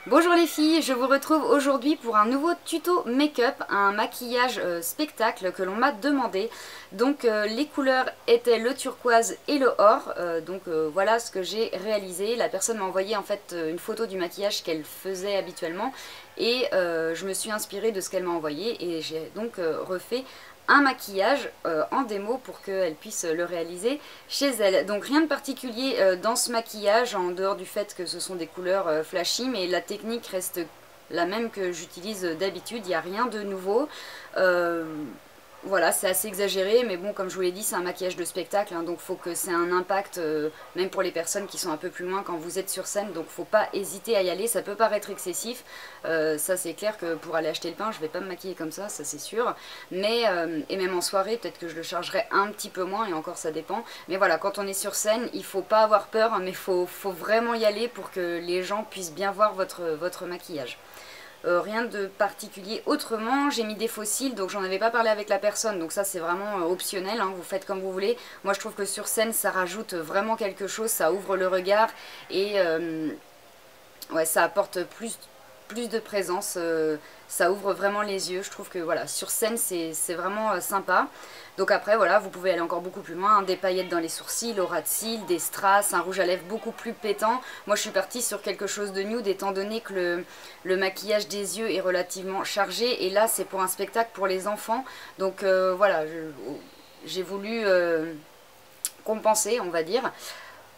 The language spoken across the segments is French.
Bonjour les filles, je vous retrouve aujourd'hui pour un nouveau tuto make-up, un maquillage spectacle que l'on m'a demandé. Donc les couleurs étaient le turquoise et le or, voilà ce que j'ai réalisé. La personne m'a envoyé en fait une photo du maquillage qu'elle faisait habituellement et je me suis inspirée de ce qu'elle m'a envoyé et j'ai donc refait un maquillage en démo pour qu'elle puisse le réaliser chez elle. Donc rien de particulier dans ce maquillage en dehors du fait que ce sont des couleurs flashy, mais la technique reste la même que j'utilise d'habitude, il n'y a rien de nouveau. Voilà, c'est assez exagéré, mais bon, comme je vous l'ai dit, c'est un maquillage de spectacle, hein, donc faut que c'est un impact, même pour les personnes qui sont un peu plus loin quand vous êtes sur scène, donc faut pas hésiter à y aller, ça peut paraître excessif, ça c'est clair que pour aller acheter le pain, je vais pas me maquiller comme ça c'est sûr, mais, et même en soirée, peut-être que je le chargerai un petit peu moins, et encore ça dépend, mais voilà, quand on est sur scène, il faut pas avoir peur, hein, mais faut vraiment y aller pour que les gens puissent bien voir votre maquillage. Rien de particulier autrement, j'ai mis des faux cils, donc j'en avais pas parlé avec la personne, donc ça c'est vraiment optionnel, hein, vous faites comme vous voulez. Moi je trouve que sur scène ça rajoute vraiment quelque chose, ça ouvre le regard et ouais, ça apporte plus de présence, ça ouvre vraiment les yeux. Je trouve que voilà, sur scène c'est vraiment sympa. Donc après voilà, vous pouvez aller encore beaucoup plus loin, hein, des paillettes dans les sourcils, au ras de cils, des strass, un rouge à lèvres beaucoup plus pétant. Moi je suis partie sur quelque chose de nude étant donné que le maquillage des yeux est relativement chargé et là c'est pour un spectacle pour les enfants. Donc voilà, j'ai voulu compenser on va dire.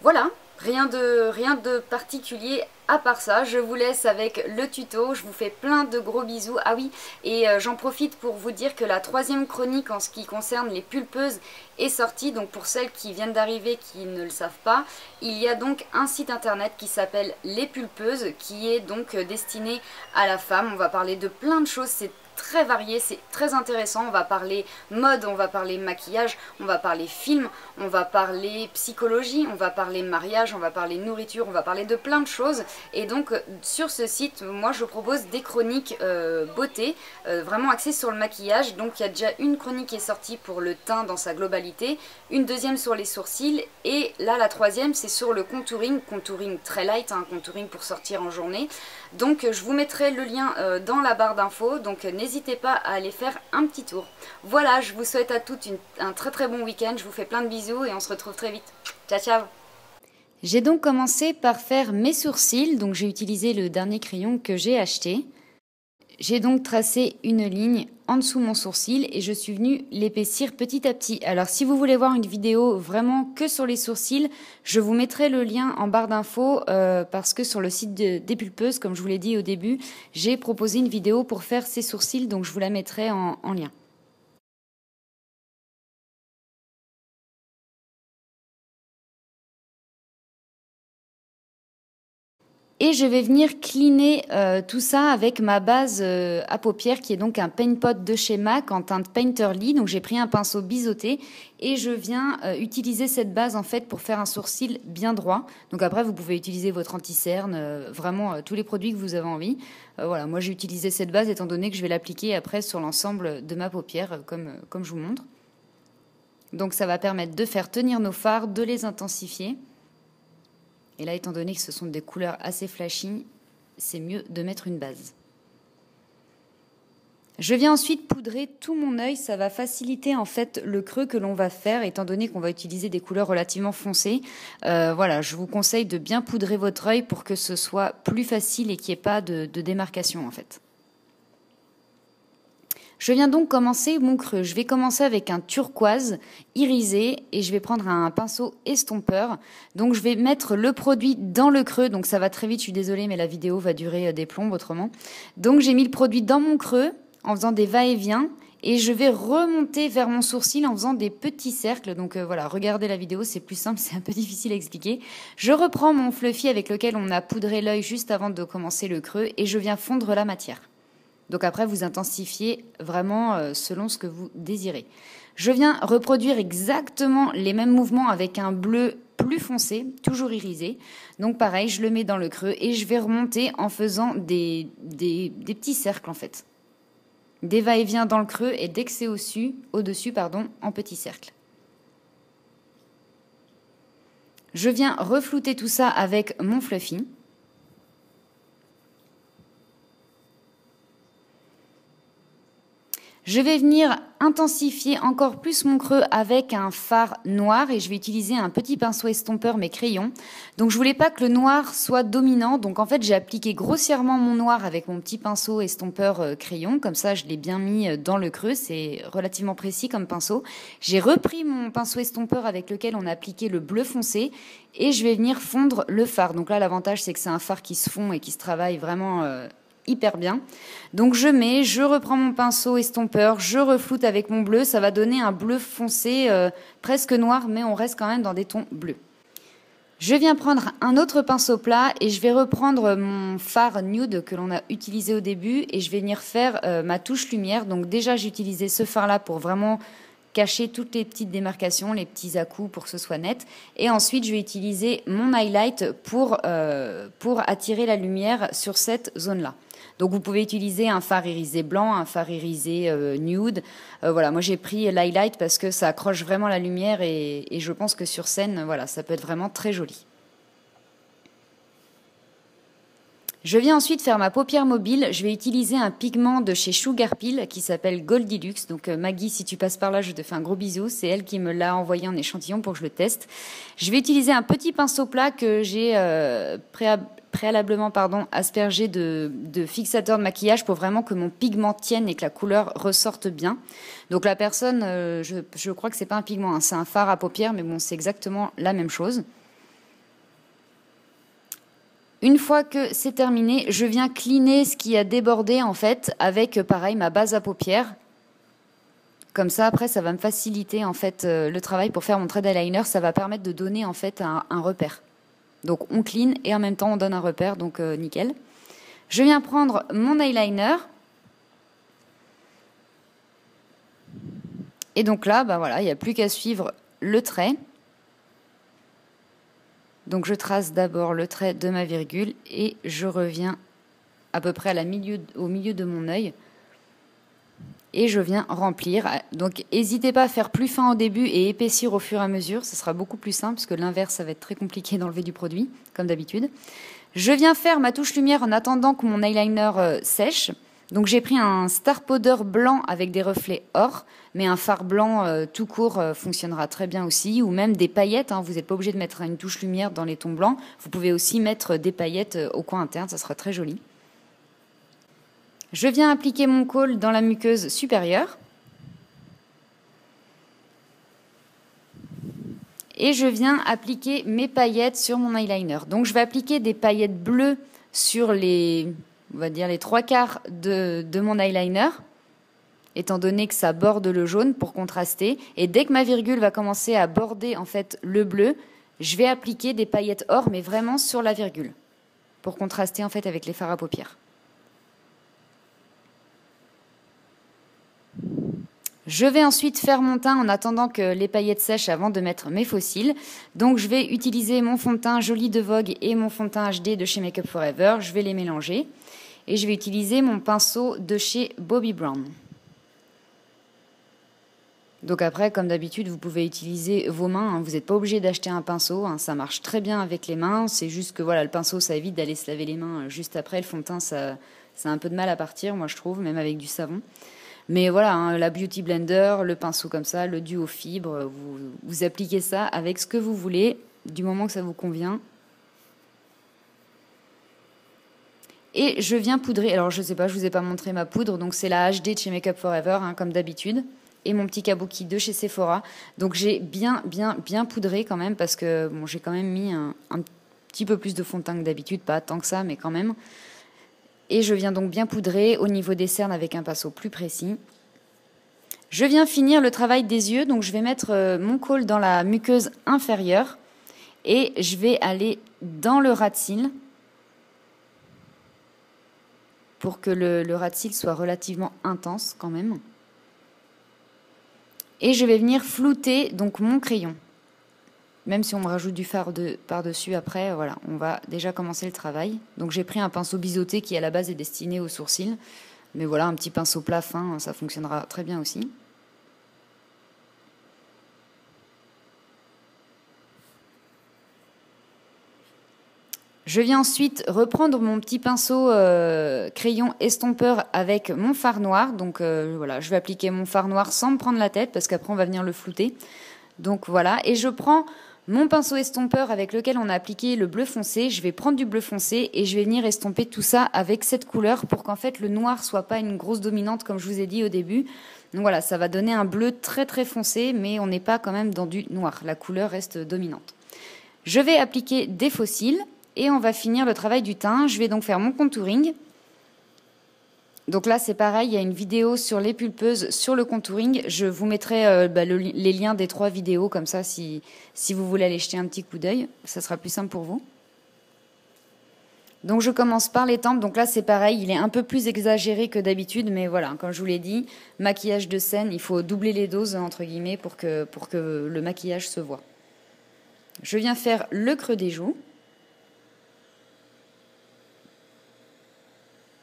Voilà, rien de particulier à part ça. Je vous laisse avec le tuto, je vous fais plein de gros bisous. Ah oui, et j'en profite pour vous dire que la troisième chronique en ce qui concerne les pulpeuses est sortie. Donc pour celles qui viennent d'arriver qui ne le savent pas, il y a donc un site internet qui s'appelle Les Pulpeuses, qui est donc destiné à la femme. On va parler de plein de choses, c'est très varié, c'est très intéressant. On va parler mode, on va parler maquillage, on va parler film, on va parler psychologie, on va parler mariage, on va parler nourriture, on va parler de plein de choses. Et donc sur ce site, moi je propose des chroniques beauté, vraiment axées sur le maquillage. Donc il y a déjà une chronique qui est sortie pour le teint dans sa globalité, une deuxième sur les sourcils, et là la troisième c'est sur le contouring très light, un contouring pour sortir en journée. Donc je vous mettrai le lien dans la barre d'infos, donc n'hésitez pas à aller faire un petit tour. Voilà, je vous souhaite à toutes un très bon week-end, je vous fais plein de bisous et on se retrouve très vite. Ciao ciao. J'ai donc commencé par faire mes sourcils, donc j'ai utilisé le dernier crayon que j'ai acheté. J'ai donc tracé une ligne en dessous mon sourcil et je suis venue l'épaissir petit à petit. Alors si vous voulez voir une vidéo vraiment que sur les sourcils, je vous mettrai le lien en barre d'infos parce que sur le site des pulpeuses, comme je vous l'ai dit au début, j'ai proposé une vidéo pour faire ces sourcils, donc je vous la mettrai en lien. Et je vais venir cleaner tout ça avec ma base à paupières qui est donc un paint pot de chez MAC en teinte Painterly. Donc j'ai pris un pinceau biseauté et je viens utiliser cette base en fait pour faire un sourcil bien droit. Donc après vous pouvez utiliser votre anti-cerne, vraiment tous les produits que vous avez envie. Voilà, moi j'ai utilisé cette base étant donné que je vais l'appliquer après sur l'ensemble de ma paupière comme je vous montre. Donc ça va permettre de faire tenir nos fards, de les intensifier. Et là, étant donné que ce sont des couleurs assez flashy, c'est mieux de mettre une base. Je viens ensuite poudrer tout mon œil, ça va faciliter en fait le creux que l'on va faire, étant donné qu'on va utiliser des couleurs relativement foncées. Voilà, je vous conseille de bien poudrer votre œil pour que ce soit plus facile et qu'il n'y ait pas de démarcation en fait. Je viens donc commencer mon creux. Je vais commencer avec un turquoise irisé et je vais prendre un pinceau estompeur. Donc je vais mettre le produit dans le creux. Donc ça va très vite, je suis désolée, mais la vidéo va durer des plombes autrement. Donc j'ai mis le produit dans mon creux en faisant des va-et-vient. Et je vais remonter vers mon sourcil en faisant des petits cercles. Donc voilà, regardez la vidéo, c'est plus simple, c'est un peu difficile à expliquer. Je reprends mon fluffy avec lequel on a poudré l'œil juste avant de commencer le creux et je viens fondre la matière. Donc après, vous intensifiez vraiment selon ce que vous désirez. Je viens reproduire exactement les mêmes mouvements avec un bleu plus foncé, toujours irisé. Donc pareil, je le mets dans le creux et je vais remonter en faisant des petits cercles en fait. Des va-et-vient dans le creux et dès que c'est au-dessus, en petits cercles. Je viens reflouter tout ça avec mon fluffy. Je vais venir intensifier encore plus mon creux avec un fard noir et je vais utiliser un petit pinceau estompeur mais crayon. Donc je voulais pas que le noir soit dominant, donc en fait j'ai appliqué grossièrement mon noir avec mon petit pinceau estompeur crayon, comme ça je l'ai bien mis dans le creux, c'est relativement précis comme pinceau. J'ai repris mon pinceau estompeur avec lequel on a appliqué le bleu foncé et je vais venir fondre le fard. Donc là l'avantage c'est que c'est un fard qui se fond et qui se travaille vraiment hyper bien. Donc je reprends mon pinceau estompeur, je refloute avec mon bleu, ça va donner un bleu foncé presque noir, mais on reste quand même dans des tons bleus. Je viens prendre un autre pinceau plat et je vais reprendre mon fard nude que l'on a utilisé au début et je vais venir faire ma touche lumière. Donc déjà j'ai utilisé ce fard là pour vraiment cacher toutes les petites démarcations, les petits à-coups pour que ce soit net. Et ensuite, je vais utiliser mon highlight pour attirer la lumière sur cette zone-là. Donc vous pouvez utiliser un fard irisé blanc, un fard irisé nude. Voilà, moi j'ai pris l'highlight parce que ça accroche vraiment la lumière et je pense que sur scène, voilà, ça peut être vraiment très joli. Je viens ensuite faire ma paupière mobile. Je vais utiliser un pigment de chez Sugar Peel qui s'appelle Goldilux. Donc Maggie, si tu passes par là, je te fais un gros bisou. C'est elle qui me l'a envoyé en échantillon pour que je le teste. Je vais utiliser un petit pinceau plat que j'ai préalablement aspergé de fixateur de maquillage pour vraiment que mon pigment tienne et que la couleur ressorte bien. Donc la personne, je crois que c'est pas un pigment, hein, c'est un fard à paupières, mais bon, c'est exactement la même chose. Une fois que c'est terminé, je viens cleaner ce qui a débordé en fait avec pareil ma base à paupières. Comme ça après ça va me faciliter en fait le travail pour faire mon trait d'eyeliner, ça va permettre de donner en fait un repère. Donc on clean et en même temps on donne un repère, donc nickel. Je viens prendre mon eyeliner. Et donc là, bah voilà, il n'y a plus qu'à suivre le trait. Donc je trace d'abord le trait de ma virgule et je reviens à peu près au milieu de mon œil et je viens remplir. Donc n'hésitez pas à faire plus fin au début et épaissir au fur et à mesure, ce sera beaucoup plus simple parce que l'inverse ça va être très compliqué d'enlever du produit comme d'habitude. Je viens faire ma touche lumière en attendant que mon eyeliner sèche. Donc j'ai pris un Star Powder blanc avec des reflets or, mais un fard blanc tout court fonctionnera très bien aussi, ou même des paillettes, hein, vous n'êtes pas obligé de mettre une touche lumière dans les tons blancs, vous pouvez aussi mettre des paillettes au coin interne, ça sera très joli. Je viens appliquer mon col dans la muqueuse supérieure. Et je viens appliquer mes paillettes sur mon eyeliner. Donc je vais appliquer des paillettes bleues sur on va dire les 3/4 de mon eyeliner, étant donné que ça borde le jaune pour contraster. Et dès que ma virgule va commencer à border en fait le bleu, je vais appliquer des paillettes or, mais vraiment sur la virgule, pour contraster en fait avec les fards à paupières. Je vais ensuite faire mon teint en attendant que les paillettes sèchent avant de mettre mes faux cils. Donc je vais utiliser mon fond de teint Jolie de Vogue et mon fond de teint HD de chez Make Up For Ever. Je vais les mélanger. Et je vais utiliser mon pinceau de chez Bobbi Brown. Donc après, comme d'habitude, vous pouvez utiliser vos mains. Hein. Vous n'êtes pas obligé d'acheter un pinceau. Hein. Ça marche très bien avec les mains. C'est juste que voilà, le pinceau, ça évite d'aller se laver les mains juste après. Le fond de teint, ça a un peu de mal à partir, moi je trouve, même avec du savon. Mais voilà, hein, la Beauty Blender, le pinceau comme ça, le duo fibre, vous appliquez ça avec ce que vous voulez, du moment que ça vous convient. Et je viens poudrer, alors je sais pas, je vous ai pas montré ma poudre, donc c'est la HD de chez Make Up For Ever, hein, comme d'habitude. Et mon petit kabuki de chez Sephora. Donc j'ai bien poudré quand même, parce que bon, j'ai quand même mis un petit peu plus de fond de teint que d'habitude, pas tant que ça, mais quand même. Et je viens donc bien poudrer au niveau des cernes avec un pinceau plus précis. Je viens finir le travail des yeux, donc je vais mettre mon col dans la muqueuse inférieure et je vais aller dans le ras de cils pour que le ras de cils soit relativement intense quand même. Et je vais venir flouter donc mon crayon. Même si on me rajoute du fard par-dessus après, voilà, on va déjà commencer le travail. Donc j'ai pris un pinceau biseauté qui à la base est destiné aux sourcils. Mais voilà, un petit pinceau plat fin, ça fonctionnera très bien aussi. Je viens ensuite reprendre mon petit pinceau crayon estompeur avec mon fard noir. Donc voilà, je vais appliquer mon fard noir sans me prendre la tête parce qu'après on va venir le flouter. Donc voilà, et je prends mon pinceau estompeur avec lequel on a appliqué le bleu foncé. Je vais prendre du bleu foncé et je vais venir estomper tout ça avec cette couleur pour qu'en fait le noir soit pas une grosse dominante comme je vous ai dit au début. Donc voilà, ça va donner un bleu très très foncé, mais on n'est pas quand même dans du noir. La couleur reste dominante. Je vais appliquer des faux cils. Et on va finir le travail du teint. Je vais donc faire mon contouring. Donc là, c'est pareil, il y a une vidéo sur les pulpeuses, sur le contouring. Je vous mettrai les liens des 3 vidéos, comme ça, si vous voulez aller jeter un petit coup d'œil. Ça sera plus simple pour vous. Donc je commence par les tempes. Donc là, c'est pareil, il est un peu plus exagéré que d'habitude. Mais voilà, comme je vous l'ai dit, maquillage de scène, il faut doubler les doses, entre guillemets, pour que le maquillage se voit. Je viens faire le creux des joues.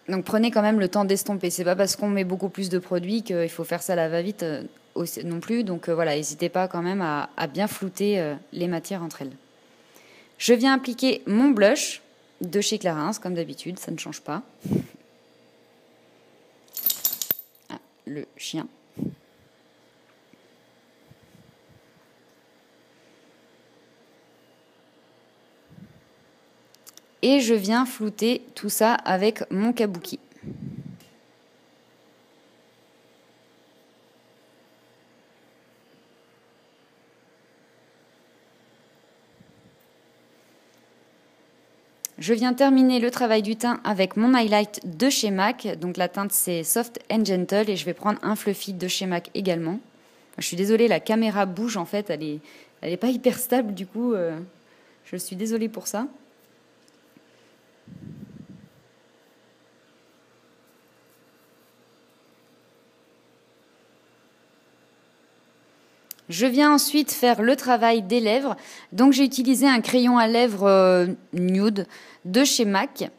Donc prenez quand même le temps d'estomper. C'est pas parce qu'on met beaucoup plus de produits qu'il faut faire ça à la va-vite non plus. Donc voilà, n'hésitez pas quand même à bien flouter les matières entre elles. Je viens appliquer mon blush de chez Clarins, comme d'habitude, ça ne change pas. Ah, le chien. Et je viens flouter tout ça avec mon kabuki. Je viens terminer le travail du teint avec mon highlight de chez MAC. Donc la teinte c'est Soft and Gentle et je vais prendre un fluffy de chez MAC également. Je suis désolée, la caméra bouge en fait, elle est pas hyper stable du coup. Je suis désolée pour ça. Je viens ensuite faire le travail des lèvres. Donc j'ai utilisé un crayon à lèvres nude de chez MAC.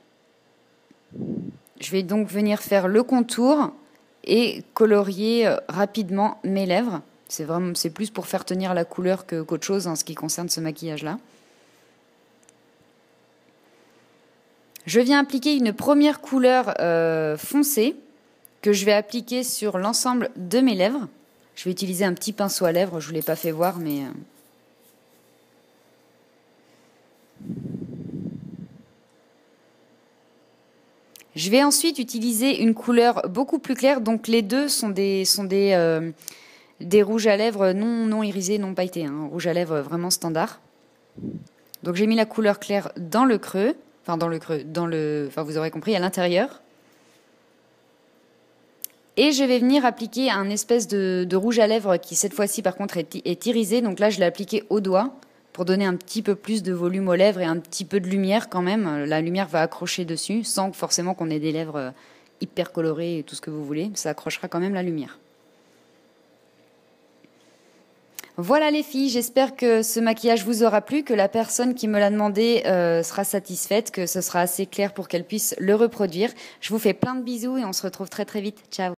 Je vais donc venir faire le contour et colorier rapidement mes lèvres. C'est plus pour faire tenir la couleur qu'autre chose en ce qui concerne ce maquillage-là. Je viens appliquer une première couleur foncée que je vais appliquer sur l'ensemble de mes lèvres. Je vais utiliser un petit pinceau à lèvres, je ne vous l'ai pas fait voir, mais... Je vais ensuite utiliser une couleur beaucoup plus claire, donc les deux sont des rouges à lèvres non irisés, non pailletés, hein, rouge à lèvres vraiment standard. Donc j'ai mis la couleur claire dans le creux, enfin vous aurez compris, à l'intérieur. Et je vais venir appliquer un espèce de rouge à lèvres qui cette fois-ci par contre est irisé. Donc là je l'ai appliqué au doigt pour donner un petit peu plus de volume aux lèvres et un petit peu de lumière quand même. La lumière va accrocher dessus sans forcément qu'on ait des lèvres hyper colorées et tout ce que vous voulez. Ça accrochera quand même la lumière. Voilà les filles, j'espère que ce maquillage vous aura plu, que la personne qui me l'a demandé sera satisfaite, que ce sera assez clair pour qu'elle puisse le reproduire. Je vous fais plein de bisous et on se retrouve très très vite. Ciao.